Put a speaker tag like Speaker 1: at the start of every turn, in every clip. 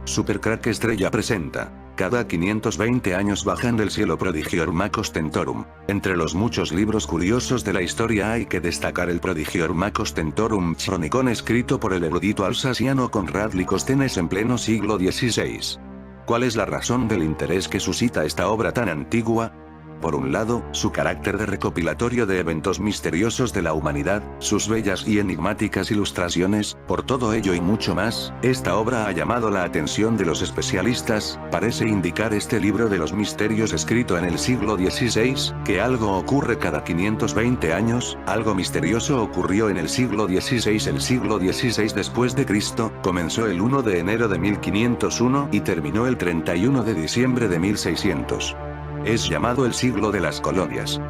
Speaker 1: Supercrack Estrella presenta. Cada 520 años bajan del cielo Prodigior Macos Tentorum. Entre los muchos libros curiosos de la historia hay que destacar el Prodigior Macos Tentorum Chronicon escrito por el erudito alsaciano Conrad Licosthenes en pleno siglo XVI. ¿Cuál es la razón del interés que suscita esta obra tan antigua? Por un lado, su carácter de recopilatorio de eventos misteriosos de la humanidad, sus bellas y enigmáticas ilustraciones, por todo ello y mucho más, esta obra ha llamado la atención de los especialistas. Parece indicar este libro de los misterios escrito en el siglo XVI, que algo ocurre cada 520 años, algo misterioso ocurrió en el siglo XVI. El siglo XVI después de Cristo, comenzó el 1 de enero de 1501 y terminó el 31 de diciembre de 1600. Es llamado el siglo de las colonias.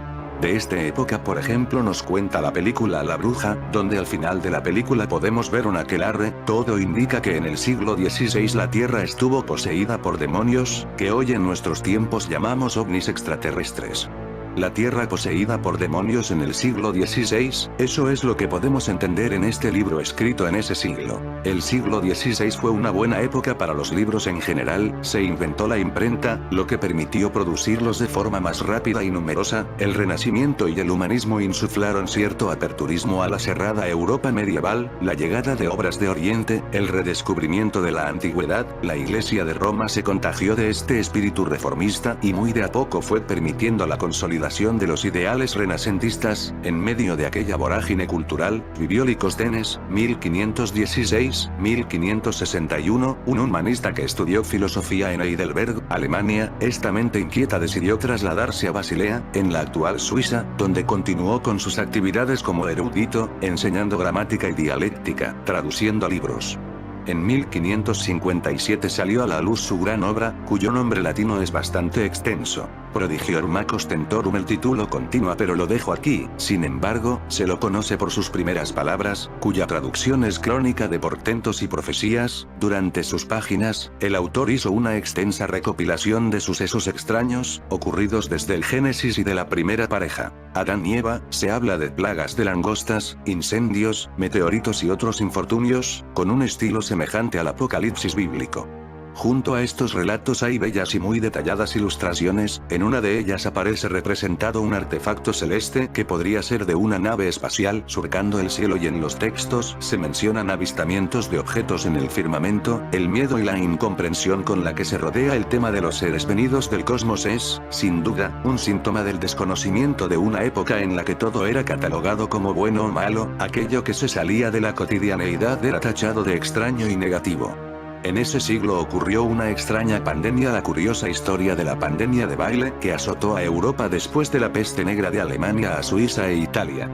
Speaker 1: De esta época por ejemplo nos cuenta la película La Bruja, donde al final de la película podemos ver un aquelarre. Todo indica que en el siglo XVI la Tierra estuvo poseída por demonios, que hoy en nuestros tiempos llamamos ovnis extraterrestres. La Tierra poseída por demonios en el siglo XVI, eso es lo que podemos entender en este libro escrito en ese siglo. El siglo XVI fue una buena época para los libros en general, se inventó la imprenta, lo que permitió producirlos de forma más rápida y numerosa. El Renacimiento y el humanismo insuflaron cierto aperturismo a la cerrada Europa medieval, la llegada de obras de Oriente, el redescubrimiento de la antigüedad, la Iglesia de Roma se contagió de este espíritu reformista y muy de a poco fue permitiendo la consolidación de los ideales renacentistas. En medio de aquella vorágine cultural, vivió Licosthenes, 1516-1561, un humanista que estudió filosofía en Heidelberg, Alemania. Esta mente inquieta decidió trasladarse a Basilea, en la actual Suiza, donde continuó con sus actividades como erudito, enseñando gramática y dialéctica, traduciendo libros. En 1557 salió a la luz su gran obra, cuyo nombre latino es bastante extenso, Prodigior Macos Tentorum. El título continúa pero lo dejo aquí. Sin embargo, se lo conoce por sus primeras palabras, cuya traducción es crónica de portentos y profecías. Durante sus páginas, el autor hizo una extensa recopilación de sucesos extraños, ocurridos desde el Génesis y de la primera pareja, Adán y Eva. Se habla de plagas de langostas, incendios, meteoritos y otros infortunios, con un estilo semejante al Apocalipsis bíblico. Junto a estos relatos hay bellas y muy detalladas ilustraciones. En una de ellas aparece representado un artefacto celeste que podría ser de una nave espacial surcando el cielo, y en los textos se mencionan avistamientos de objetos en el firmamento. El miedo y la incomprensión con la que se rodea el tema de los seres venidos del cosmos es, sin duda, un síntoma del desconocimiento de una época en la que todo era catalogado como bueno o malo. Aquello que se salía de la cotidianeidad era tachado de extraño y negativo. En ese siglo ocurrió una extraña pandemia, la curiosa historia de la pandemia de Baile, que azotó a Europa después de la peste negra de Alemania a Suiza e Italia.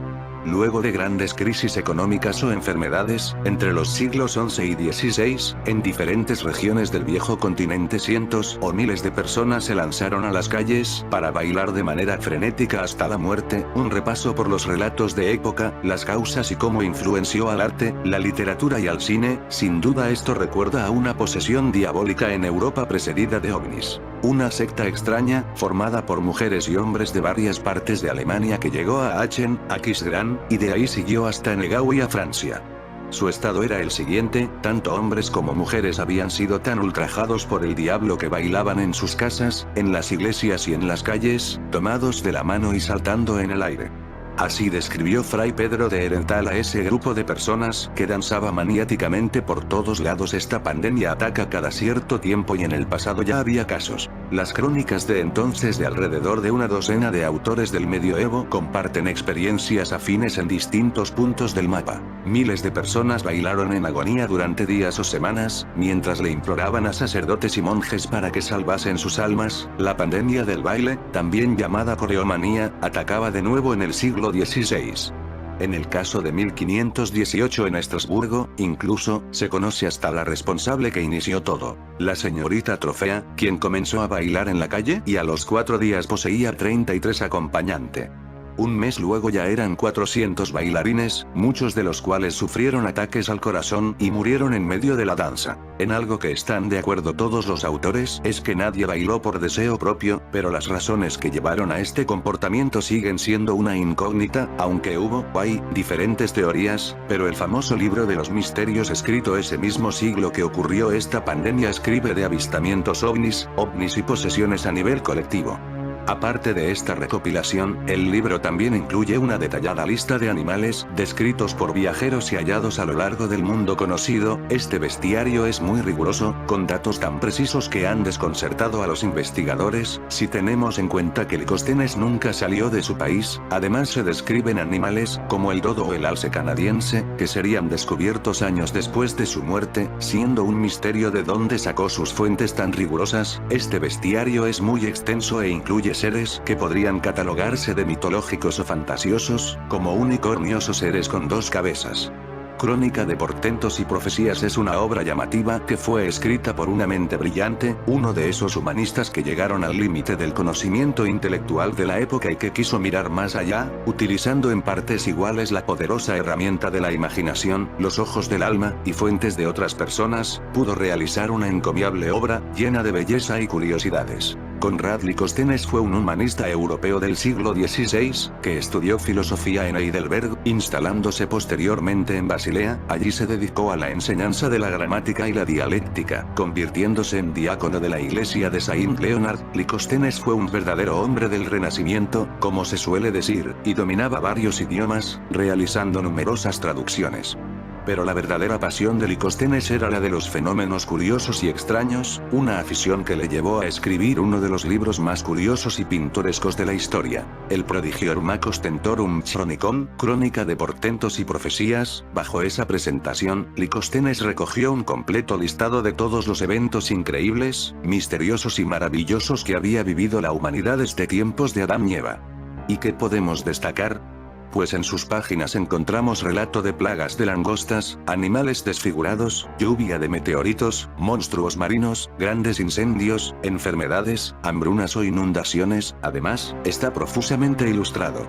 Speaker 1: Luego de grandes crisis económicas o enfermedades, entre los siglos XI y XVI, en diferentes regiones del viejo continente cientos o miles de personas se lanzaron a las calles para bailar de manera frenética hasta la muerte. Un repaso por los relatos de época, las causas y cómo influenció al arte, la literatura y al cine. Sin duda esto recuerda a una posesión diabólica en Europa precedida de ovnis. Una secta extraña, formada por mujeres y hombres de varias partes de Alemania que llegó a Aachen, Aquisgrán, y de ahí siguió hasta Negau y a Francia. Su estado era el siguiente: tanto hombres como mujeres habían sido tan ultrajados por el diablo que bailaban en sus casas, en las iglesias y en las calles, tomados de la mano y saltando en el aire. Así describió Fray Pedro de Herental a ese grupo de personas que danzaba maniáticamente por todos lados. Esta pandemia ataca cada cierto tiempo y en el pasado ya había casos. Las crónicas de entonces de alrededor de una docena de autores del medioevo comparten experiencias afines en distintos puntos del mapa. Miles de personas bailaron en agonía durante días o semanas, mientras le imploraban a sacerdotes y monjes para que salvasen sus almas. La pandemia del baile, también llamada coreomanía, atacaba de nuevo en el siglo XVI. En el caso de 1518 en Estrasburgo, incluso, se conoce hasta la responsable que inició todo, la señorita Trofea, quien comenzó a bailar en la calle y a los 4 días poseía 33 acompañantes. Un mes luego ya eran 400 bailarines, muchos de los cuales sufrieron ataques al corazón y murieron en medio de la danza. En algo que están de acuerdo todos los autores es que nadie bailó por deseo propio, pero las razones que llevaron a este comportamiento siguen siendo una incógnita, aunque hay diferentes teorías, pero el famoso libro de los misterios escrito ese mismo siglo que ocurrió esta pandemia escribe de avistamientos ovnis y posesiones a nivel colectivo. Aparte de esta recopilación, el libro también incluye una detallada lista de animales, descritos por viajeros y hallados a lo largo del mundo conocido. Este bestiario es muy riguroso, con datos tan precisos que han desconcertado a los investigadores, si tenemos en cuenta que Licosthenes nunca salió de su país. Además se describen animales, como el dodo o el alce canadiense, que serían descubiertos años después de su muerte, siendo un misterio de dónde sacó sus fuentes tan rigurosas. Este bestiario es muy extenso e incluye seres que podrían catalogarse de mitológicos o fantasiosos, como unicornios o seres con dos cabezas. Crónica de portentos y profecías es una obra llamativa que fue escrita por una mente brillante, uno de esos humanistas que llegaron al límite del conocimiento intelectual de la época y que quiso mirar más allá, utilizando en partes iguales la poderosa herramienta de la imaginación, los ojos del alma, y fuentes de otras personas, pudo realizar una encomiable obra, llena de belleza y curiosidades. Conrad Licosthenes fue un humanista europeo del siglo XVI, que estudió filosofía en Heidelberg, instalándose posteriormente en Basilea. Allí se dedicó a la enseñanza de la gramática y la dialéctica, convirtiéndose en diácono de la iglesia de Saint Leonard. Licosthenes fue un verdadero hombre del Renacimiento, como se suele decir, y dominaba varios idiomas, realizando numerosas traducciones. Pero la verdadera pasión de Licosthenes era la de los fenómenos curiosos y extraños, una afición que le llevó a escribir uno de los libros más curiosos y pintorescos de la historia, el Prodigior Magos Tentorum Chronicon, Crónica de portentos y profecías. Bajo esa presentación, Licosthenes recogió un completo listado de todos los eventos increíbles, misteriosos y maravillosos que había vivido la humanidad desde tiempos de Adán y Eva. ¿Y qué podemos destacar? Pues en sus páginas encontramos relato de plagas de langostas, animales desfigurados, lluvia de meteoritos, monstruos marinos, grandes incendios, enfermedades, hambrunas o inundaciones. Además, está profusamente ilustrado.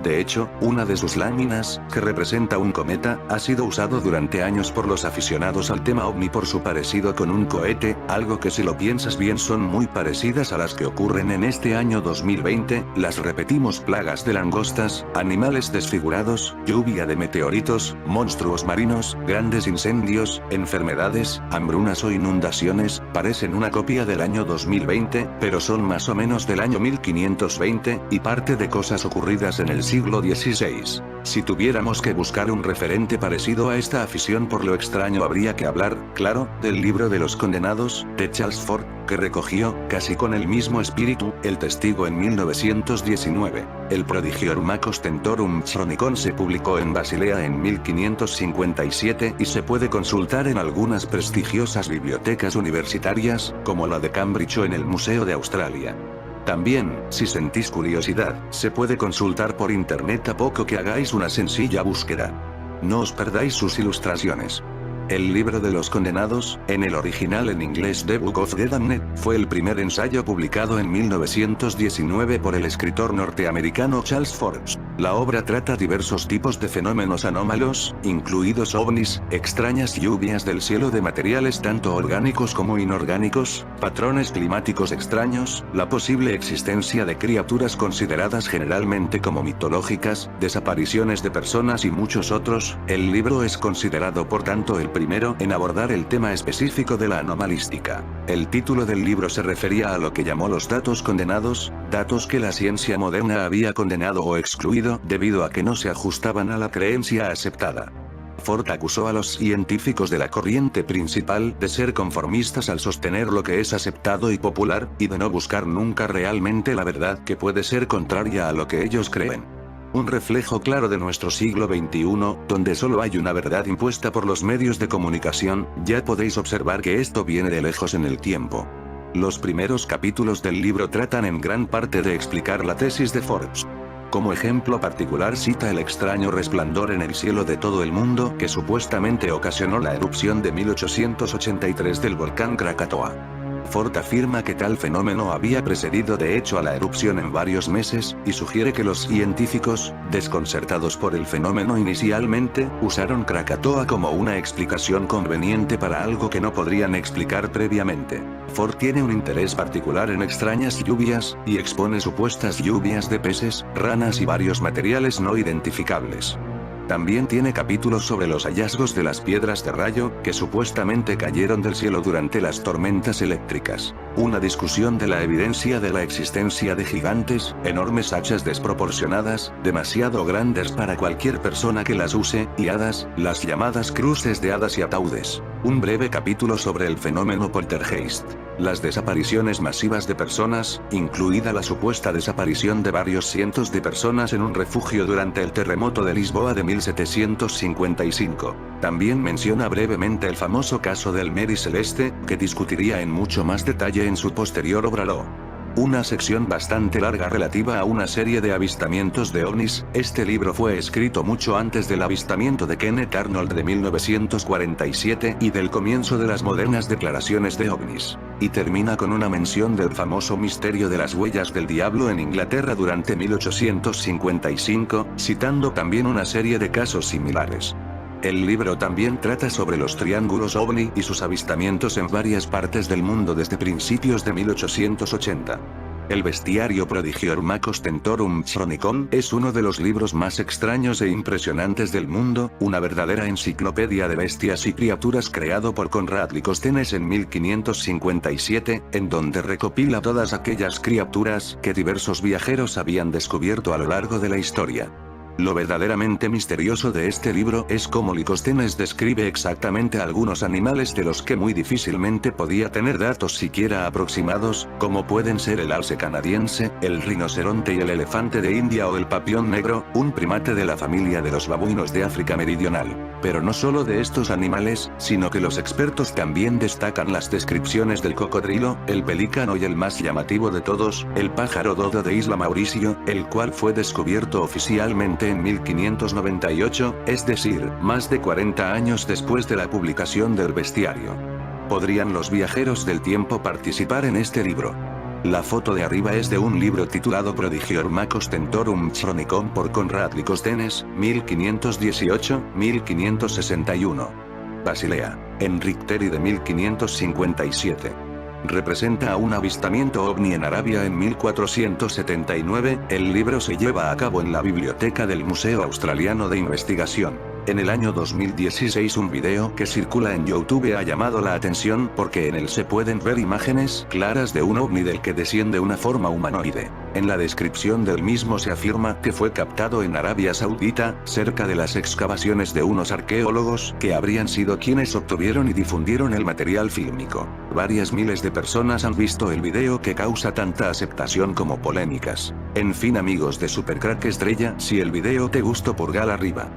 Speaker 1: De hecho, una de sus láminas, que representa un cometa, ha sido usado durante años por los aficionados al tema ovni por su parecido con un cohete, algo que si lo piensas bien son muy parecidas a las que ocurren en este año 2020, las repetimos: plagas de langostas, animales desfigurados, lluvia de meteoritos, monstruos marinos, grandes incendios, enfermedades, hambrunas o inundaciones, parecen una copia del año 2020, pero son más o menos del año 1520, y parte de cosas ocurridas en el siglo XVI. Si tuviéramos que buscar un referente parecido a esta afición por lo extraño, habría que hablar, claro, del libro de los condenados, de Charles Fort, que recogió, casi con el mismo espíritu, El Testigo en 1919. El Prodigior Magos Tentorum Chronicon se publicó en Basilea en 1557 y se puede consultar en algunas prestigiosas bibliotecas universitarias, como la de Cambridge o en el Museo de Australia. También, si sentís curiosidad, se puede consultar por internet a poco que hagáis una sencilla búsqueda. No os perdáis sus ilustraciones. El libro de los condenados, en el original en inglés The Book of the Damned, fue el primer ensayo publicado en 1919 por el escritor norteamericano Charles Forbes. La obra trata diversos tipos de fenómenos anómalos, incluidos ovnis, extrañas lluvias del cielo de materiales tanto orgánicos como inorgánicos, patrones climáticos extraños, la posible existencia de criaturas consideradas generalmente como mitológicas, desapariciones de personas y muchos otros. El libro es considerado por tanto el primero en abordar el tema específico de la anomalística. El título del libro se refería a lo que llamó los datos condenados, datos que la ciencia moderna había condenado o excluido debido a que no se ajustaban a la creencia aceptada. Ford acusó a los científicos de la corriente principal de ser conformistas al sostener lo que es aceptado y popular, y de no buscar nunca realmente la verdad, que puede ser contraria a lo que ellos creen. Un reflejo claro de nuestro siglo XXI, donde solo hay una verdad impuesta por los medios de comunicación. Ya podéis observar que esto viene de lejos en el tiempo. Los primeros capítulos del libro tratan en gran parte de explicar la tesis de Forbes. Como ejemplo particular cita el extraño resplandor en el cielo de todo el mundo que supuestamente ocasionó la erupción de 1883 del volcán Krakatoa. Ford afirma que tal fenómeno había precedido de hecho a la erupción en varios meses, y sugiere que los científicos, desconcertados por el fenómeno inicialmente, usaron Krakatoa como una explicación conveniente para algo que no podrían explicar previamente. Ford tiene un interés particular en extrañas lluvias, y expone supuestas lluvias de peces, ranas y varios materiales no identificables. También tiene capítulos sobre los hallazgos de las piedras de rayo, que supuestamente cayeron del cielo durante las tormentas eléctricas. Una discusión de la evidencia de la existencia de gigantes, enormes hachas desproporcionadas, demasiado grandes para cualquier persona que las use, y hadas, las llamadas cruces de hadas y ataúdes. Un breve capítulo sobre el fenómeno poltergeist. Las desapariciones masivas de personas, incluida la supuesta desaparición de varios cientos de personas en un refugio durante el terremoto de Lisboa de 1755. También menciona brevemente el famoso caso del Mary Celeste, que discutiría en mucho más detalle en su posterior obra Lo. Una sección bastante larga relativa a una serie de avistamientos de ovnis. Este libro fue escrito mucho antes del avistamiento de Kenneth Arnold de 1947 y del comienzo de las modernas declaraciones de ovnis. Y termina con una mención del famoso misterio de las huellas del diablo en Inglaterra durante 1855, citando también una serie de casos similares. El libro también trata sobre los triángulos ovni y sus avistamientos en varias partes del mundo desde principios de 1880. El bestiario Prodigiorumacos Tentorum Chronicon es uno de los libros más extraños e impresionantes del mundo, una verdadera enciclopedia de bestias y criaturas creado por Conrad Licosthenes en 1557, en donde recopila todas aquellas criaturas que diversos viajeros habían descubierto a lo largo de la historia. Lo verdaderamente misterioso de este libro es cómo Licosthenes describe exactamente algunos animales de los que muy difícilmente podía tener datos siquiera aproximados, como pueden ser el alce canadiense, el rinoceronte y el elefante de India o el papión negro, un primate de la familia de los babuinos de África Meridional. Pero no solo de estos animales, sino que los expertos también destacan las descripciones del cocodrilo, el pelícano y el más llamativo de todos, el pájaro dodo de Isla Mauricio, el cual fue descubierto oficialmente en 1598, es decir, más de 40 años después de la publicación del bestiario. ¿Podrían los viajeros del tiempo participar en este libro? La foto de arriba es de un libro titulado Prodigiorumacos Tentorum Chronicon por Conrad Licosthenes, 1518-1561. Basilea, Enric Terry de 1557. Representa a un avistamiento ovni en Arabia en 1479, el libro se lleva a cabo en la biblioteca del Museo Australiano de Investigación. En el año 2016 un video que circula en YouTube ha llamado la atención porque en él se pueden ver imágenes claras de un ovni del que desciende una forma humanoide. En la descripción del mismo se afirma que fue captado en Arabia Saudita, cerca de las excavaciones de unos arqueólogos que habrían sido quienes obtuvieron y difundieron el material fílmico. Varias miles de personas han visto el video que causa tanta aceptación como polémicas. En fin amigos de Supercrack Estrella, si el video te gustó pulgar arriba.